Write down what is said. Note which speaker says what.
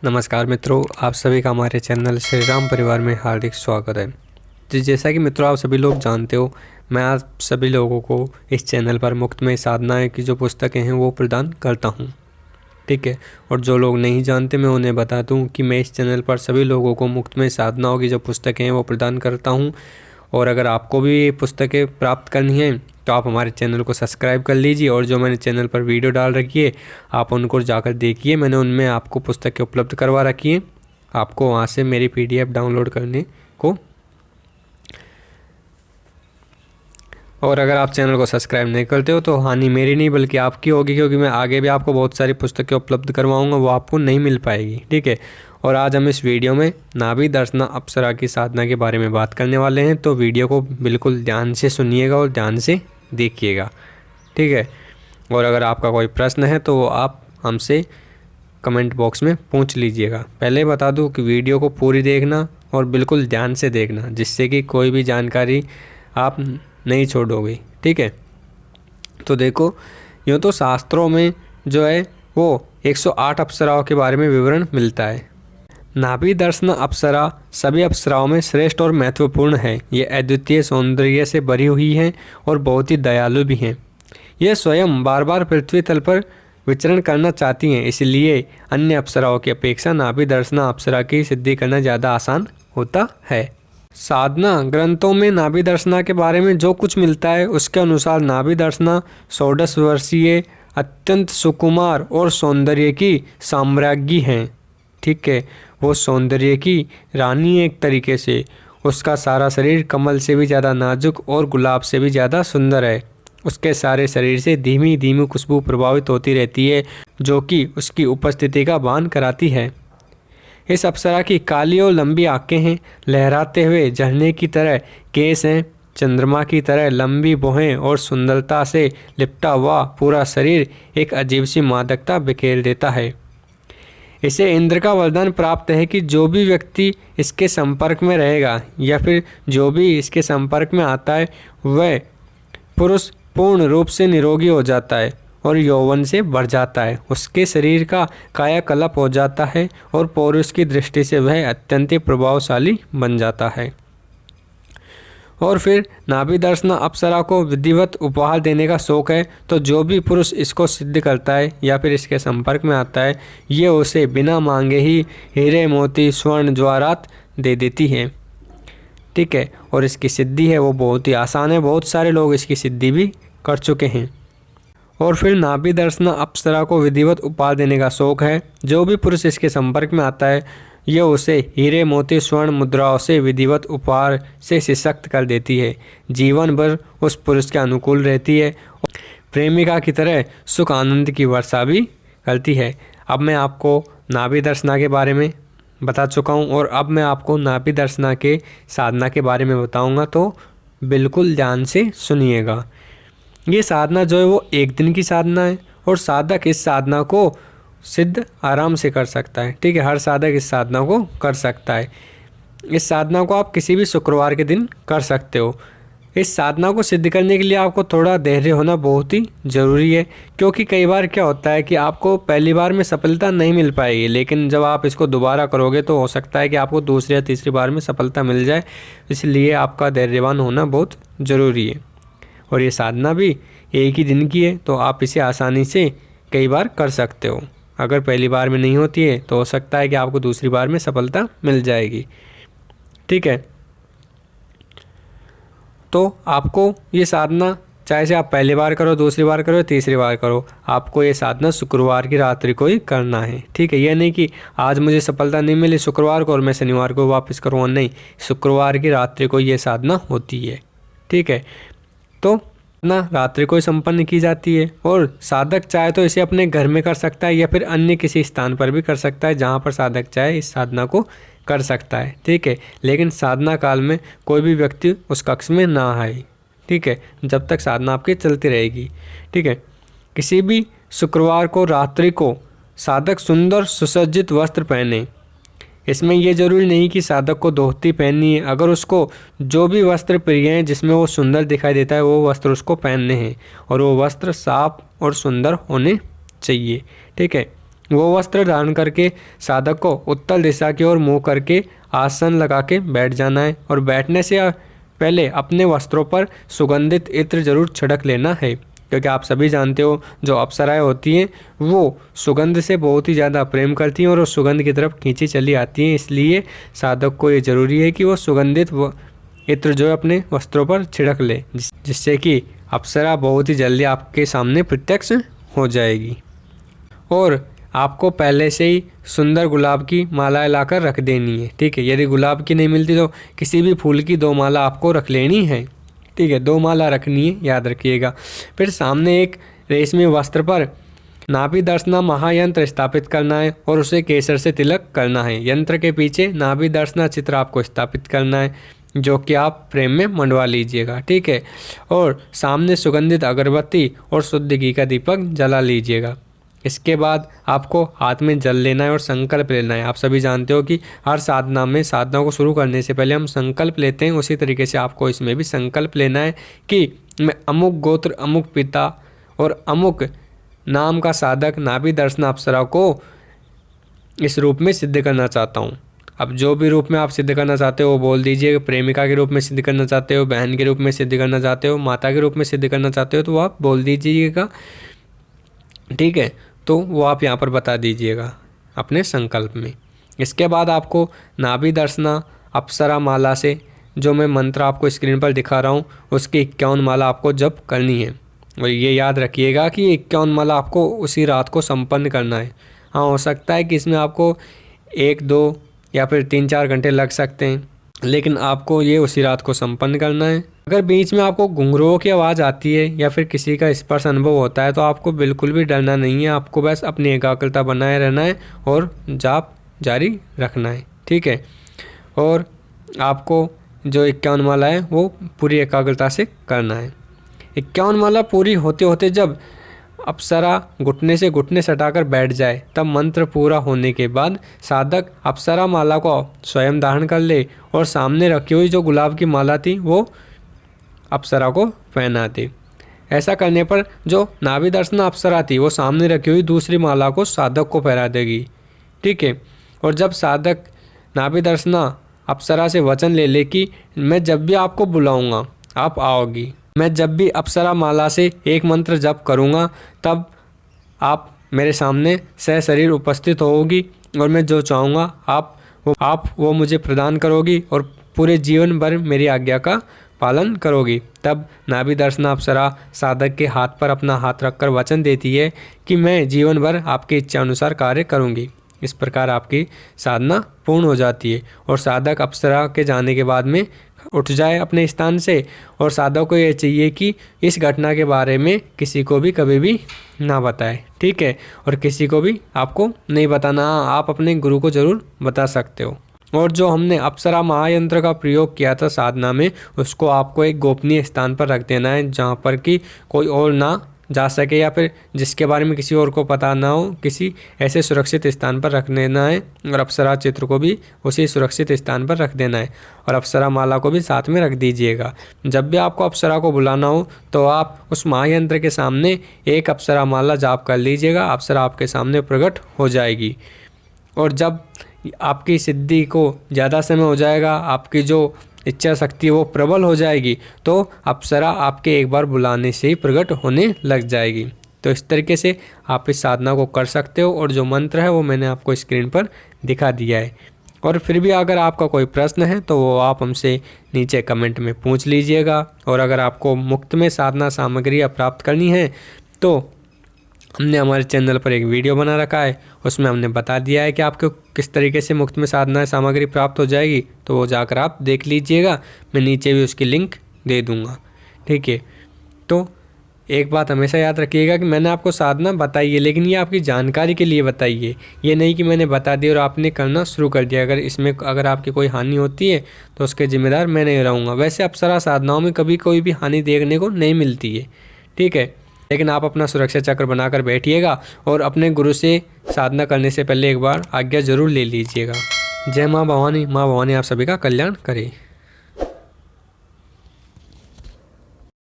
Speaker 1: नमस्कार मित्रों, आप सभी का हमारे चैनल श्री राम परिवार में हार्दिक स्वागत है। जी, जैसा कि मित्रों आप सभी लोग जानते हो, मैं आप सभी लोगों को इस चैनल पर मुफ्त साधनाएं की जो पुस्तकें हैं वो प्रदान करता हूं। ठीक है। और जो लोग नहीं जानते मैं उन्हें बता दूं कि मैं इस चैनल पर सभी लोगों को मुफ्त में साधनाओं की जो पुस्तकें हैं वो प्रदान करता हूं। और अगर आपको भी ये पुस्तकें प्राप्त करनी हैं तो आप हमारे चैनल को सब्सक्राइब कर लीजिए और जो मैंने चैनल पर वीडियो डाल रखी है आप उनको जाकर देखिए। मैंने उनमें आपको पुस्तकें उपलब्ध करवा रखी हैं, आपको वहाँ से मेरी PDF डाउनलोड करने को। और अगर आप चैनल को सब्सक्राइब नहीं करते हो तो हानि मेरी नहीं बल्कि आपकी होगी, क्योंकि मैं आगे भी आपको बहुत सारी पुस्तकें उपलब्ध करवाऊंगा, वो आपको नहीं मिल पाएगी। ठीक है। और आज हम इस वीडियो में नाभि दर्शना अप्सरा की साधना के बारे में बात करने वाले हैं, तो वीडियो को बिल्कुल ध्यान से सुनिएगा और ध्यान से देखिएगा। ठीक है। और अगर आपका कोई प्रश्न है तो आप हमसे कमेंट बॉक्स में पूछ लीजिएगा। पहले बता दूं कि वीडियो को पूरी देखना और बिल्कुल ध्यान से देखना, जिससे कि कोई भी जानकारी आप नहीं छोड़ोगे। ठीक है। तो देखो, यूँ तो शास्त्रों में जो है वो 108 अप्सराओं के बारे में विवरण मिलता है। नाभि दर्शना अप्सरा सभी अप्सराओं में श्रेष्ठ और महत्वपूर्ण है। ये अद्वितीय सौंदर्य से भरी हुई हैं और बहुत ही दयालु भी हैं। ये स्वयं बार बार पृथ्वी तल पर विचरण करना चाहती हैं, इसलिए अन्य अप्सराओं की अपेक्षा नाभि दर्शना अप्सरा की सिद्धि करना ज़्यादा आसान होता है। साधना ग्रंथों में नाभि दर्शना के बारे में जो कुछ मिलता है उसके अनुसार नाभि दर्शना 16 वर्षीय अत्यंत सुकुमार और सौंदर्य की साम्राज्ञी हैं। ठीक है। वो सौंदर्य की रानी एक तरीके से। उसका सारा शरीर कमल से भी ज़्यादा नाजुक और गुलाब से भी ज़्यादा सुंदर है। उसके सारे शरीर से धीमी धीमी खुशबू प्रभावित होती रहती है, जो कि उसकी उपस्थिति का भान कराती है। इस अप्सरा की काली और लंबी आँखें हैं, लहराते हुए झरने की तरह केस हैं, चंद्रमा की तरह लंबी भौहें और सुंदरता से लिपटा हुआ पूरा शरीर एक अजीब सी मादकता बिखेर देता है। इसे इंद्र का वरदान प्राप्त है कि जो भी व्यक्ति इसके संपर्क में रहेगा या फिर जो भी इसके संपर्क में आता है वह पुरुष पूर्ण रूप से निरोगी हो जाता है और यौवन से बढ़ जाता है। उसके शरीर का कायाकल्प हो जाता है और पौरुष की दृष्टि से वह अत्यंत प्रभावशाली बन जाता है। और फिर नाभि दर्शना अप्सरा को विधिवत उपहार देने का शौक है, तो जो भी पुरुष इसको सिद्ध करता है या फिर इसके संपर्क में आता है ये उसे बिना मांगे ही हीरे मोती स्वर्ण जवाहरात दे देती है। ठीक है। और इसकी सिद्धि है वो बहुत ही आसान है, बहुत सारे लोग इसकी सिद्धि भी कर चुके हैं। और फिर नाभि दर्शना अप्सरा को विधिवत उपहार देने का शौक है, जो भी पुरुष इसके संपर्क में आता है यह उसे हीरे मोती स्वर्ण मुद्राओं से विधिवत उपहार से सशक्त कर देती है। जीवन भर उस पुरुष के अनुकूल रहती है और प्रेमिका की तरह सुख आनंद की वर्षा भी करती है। अब मैं आपको नाभि दर्शना के बारे में बता चुका हूँ और अब मैं आपको नाभि दर्शना के साधना के बारे में बताऊँगा, तो बिल्कुल ध्यान से सुनिएगा। ये साधना जो है वो एक दिन की साधना है और साधक इस साधना को सिद्ध आराम से कर सकता है। ठीक है। हर साधक इस साधना को कर सकता है। इस साधना को आप किसी भी शुक्रवार के दिन कर सकते हो। इस साधना को सिद्ध करने के लिए आपको थोड़ा धैर्य होना बहुत ही ज़रूरी है, क्योंकि कई बार क्या होता है कि आपको पहली बार में सफलता नहीं मिल पाएगी, लेकिन जब आप इसको दोबारा करोगे तो हो सकता है कि आपको दूसरी या तीसरी बार में सफलता मिल जाए। इसलिए आपका धैर्यवान होना बहुत ज़रूरी है। और ये साधना भी एक ही दिन की है, तो आप इसे आसानी से कई बार कर सकते हो। अगर पहली बार में नहीं होती है तो हो सकता है कि आपको दूसरी बार में सफलता मिल जाएगी। ठीक है। तो आपको ये साधना चाहे से आप पहली बार करो, दूसरी बार करो, तीसरी बार करो, आपको ये साधना शुक्रवार की रात्रि को ही करना है। ठीक है। यह नहीं कि आज मुझे सफलता नहीं मिली शुक्रवार को और मैं शनिवार को वापस करूँगा, नहीं, शुक्रवार की रात्रि को ये साधना होती है। ठीक है। तो ना रात्रि को संपन्न की जाती है और साधक चाहे तो इसे अपने घर में कर सकता है या फिर अन्य किसी स्थान पर भी कर सकता है जहाँ पर साधक चाहे इस साधना को कर सकता है। ठीक है। लेकिन साधना काल में कोई भी व्यक्ति उस कक्ष में ना आए। ठीक है। जब तक साधना आपकी चलती रहेगी। ठीक है। किसी भी शुक्रवार को रात्रि को साधक सुंदर सुसज्जित वस्त्र पहने। इसमें यह जरूरी नहीं कि साधक को धोती पहननी है। अगर उसको जो भी वस्त्र प्रिय हैं जिसमें वो सुंदर दिखाई देता है वो वस्त्र उसको पहनने हैं और वो वस्त्र साफ और सुंदर होने चाहिए। ठीक है। वो वस्त्र धारण करके साधक को उत्तर दिशा की ओर मुँह करके आसन लगा के बैठ जाना है और बैठने से पहले अपने वस्त्रों पर सुगंधित इत्र जरूर छिड़क लेना है, क्योंकि आप सभी जानते हो जो अप्सराएं होती हैं वो सुगंध से बहुत ही ज़्यादा प्रेम करती हैं और उस सुगंध की तरफ खींची चली आती हैं। इसलिए साधक को ये ज़रूरी है कि वो सुगंधित इत्र जो है अपने वस्त्रों पर छिड़क ले, जिससे कि अप्सरा बहुत ही जल्दी आपके सामने प्रत्यक्ष हो जाएगी। और आपको पहले से ही सुंदर गुलाब की मालाएं लाकर रख देनी है, ठीक है। यदि गुलाब की नहीं मिलती तो किसी भी फूल की 2 माला आपको रख लेनी है, ठीक है। 2 माला रखनी है, याद रखिएगा। फिर सामने एक रेशमी वस्त्र पर नाभि दर्शना महायंत्र स्थापित करना है और उसे केसर से तिलक करना है। यंत्र के पीछे नाभि दर्शना चित्र आपको स्थापित करना है, जो कि आप फ्रेम में मंडवा लीजिएगा, ठीक है। और सामने सुगंधित अगरबत्ती और शुद्ध घी का दीपक जला लीजिएगा। इसके बाद आपको हाथ में जल लेना है और संकल्प लेना है। आप सभी जानते हो कि हर साधना को शुरू करने से पहले हम संकल्प लेते हैं, उसी तरीके से आपको इसमें भी संकल्प लेना है कि मैं अमुक गोत्र, अमुक पिता और अमुक नाम का साधक नाभि दर्शन अप्सरा को इस रूप में सिद्ध करना चाहता हूँ। अब जो भी रूप में आप सिद्ध करना चाहते हो वो बोल दीजिए। प्रेमिका के रूप में सिद्ध करना चाहते हो, बहन के रूप में सिद्ध करना चाहते हो, माता के रूप में सिद्ध करना चाहते हो तो आप बोल दीजिएगा, ठीक है। तो वो आप यहाँ पर बता दीजिएगा अपने संकल्प में। इसके बाद आपको नाभि दर्शना अप्सरा माला से, जो मैं मंत्र आपको स्क्रीन पर दिखा रहा हूँ, उसकी 51 माला आपको जप करनी है। और ये याद रखिएगा कि 51 माला आपको उसी रात को संपन्न करना है। हाँ, हो सकता है कि इसमें आपको 1, 2 या फिर 3-4 घंटे लग सकते हैं, लेकिन आपको ये उसी रात को संपन्न करना है। अगर बीच में आपको घुंघरुओं की आवाज़ आती है या फिर किसी का स्पर्श अनुभव होता है तो आपको बिल्कुल भी डरना नहीं है। आपको बस अपनी एकाग्रता बनाए रहना है और जाप जारी रखना है, ठीक है। और आपको जो 51 माला है वो पूरी एकाग्रता से करना है। 51 माला पूरी होते होते जब अप्सरा घुटने से घुटने सटाकर बैठ जाए तब मंत्र पूरा होने के बाद साधक अप्सरा माला को स्वयं धारण कर ले और सामने रखी हुई जो गुलाब की माला थी वो अप्सरा को पहना दे। ऐसा करने पर जो नाभि दर्शना अप्सरा थी वो सामने रखी हुई दूसरी माला को साधक को पहना देगी, ठीक है। और जब साधक नाभि दर्शना अप्सरा से वचन ले ले कि मैं जब भी आपको बुलाऊंगा आप आओगी, मैं जब भी अप्सरा माला से एक मंत्र जप करूंगा तब आप मेरे सामने सशरीर उपस्थित होगी और मैं जो चाहूँगा आप वो मुझे प्रदान करोगी और पूरे जीवन भर मेरी आज्ञा का पालन करोगी। तब नाभि दर्शना अप्सरा साधक के हाथ पर अपना हाथ रखकर वचन देती है कि मैं जीवन भर आपकी इच्छा अनुसार कार्य करूंगी। इस प्रकार आपकी साधना पूर्ण हो जाती है और साधक अप्सरा के जाने के बाद में उठ जाए अपने स्थान से। और साधक को यह चाहिए कि इस घटना के बारे में किसी को भी कभी भी ना बताए, ठीक है। और किसी को भी आपको नहीं बताना, आप अपने गुरु को ज़रूर बता सकते हो। और जो हमने अप्सरा महायंत्र का प्रयोग किया था साधना में, उसको आपको एक गोपनीय स्थान पर रख देना है जहाँ पर कि कोई और ना जा सके या फिर जिसके बारे में किसी और को पता ना हो। किसी ऐसे सुरक्षित स्थान पर रख देना है और अप्सरा चित्र को भी उसी सुरक्षित स्थान पर रख देना है और अप्सरा माला को भी साथ में रख दीजिएगा। जब भी आपको अप्सरा को बुलाना हो तो आप उस महायंत्र के सामने एक अप्सरा माला जाप कर लीजिएगा। अप्सरा आपके सामने प्रकट हो जाएगी और जब आपकी सिद्धि को ज़्यादा समय हो जाएगा, आपकी जो इच्छा शक्ति वो प्रबल हो जाएगी, तो अप्सरा आपके एक बार बुलाने से ही प्रकट होने लग जाएगी। तो इस तरीके से आप इस साधना को कर सकते हो और जो मंत्र है वो मैंने आपको स्क्रीन पर दिखा दिया है। और फिर भी अगर आपका कोई प्रश्न है तो वो आप हमसे नीचे कमेंट में पूछ लीजिएगा। और अगर आपको मुफ्त में साधना सामग्री प्राप्त करनी है तो हमने हमारे चैनल पर एक वीडियो बना रखा है, उसमें हमने बता दिया है कि आपको किस तरीके से मुफ्त में साधना सामग्री प्राप्त हो जाएगी। तो वो जाकर आप देख लीजिएगा, मैं नीचे भी उसकी लिंक दे दूँगा, ठीक है। तो एक बात हमेशा याद रखिएगा कि मैंने आपको साधना बताई है, लेकिन ये आपकी जानकारी के लिए बताई है। ये नहीं कि मैंने बता दी और आपने करना शुरू कर दिया। अगर आपकी कोई हानि होती है तो उसके जिम्मेदार मैं नहीं रहूँगा। वैसे अप्सरा साधनाओं में कभी कोई भी हानि देखने को नहीं मिलती है, ठीक है। लेकिन आप अपना सुरक्षा चक्र बनाकर बैठिएगा और अपने गुरु से साधना करने से पहले एक बार आज्ञा जरूर ले लीजिएगा। जय माँ भवानी। माँ भवानी आप सभी का कल्याण करे।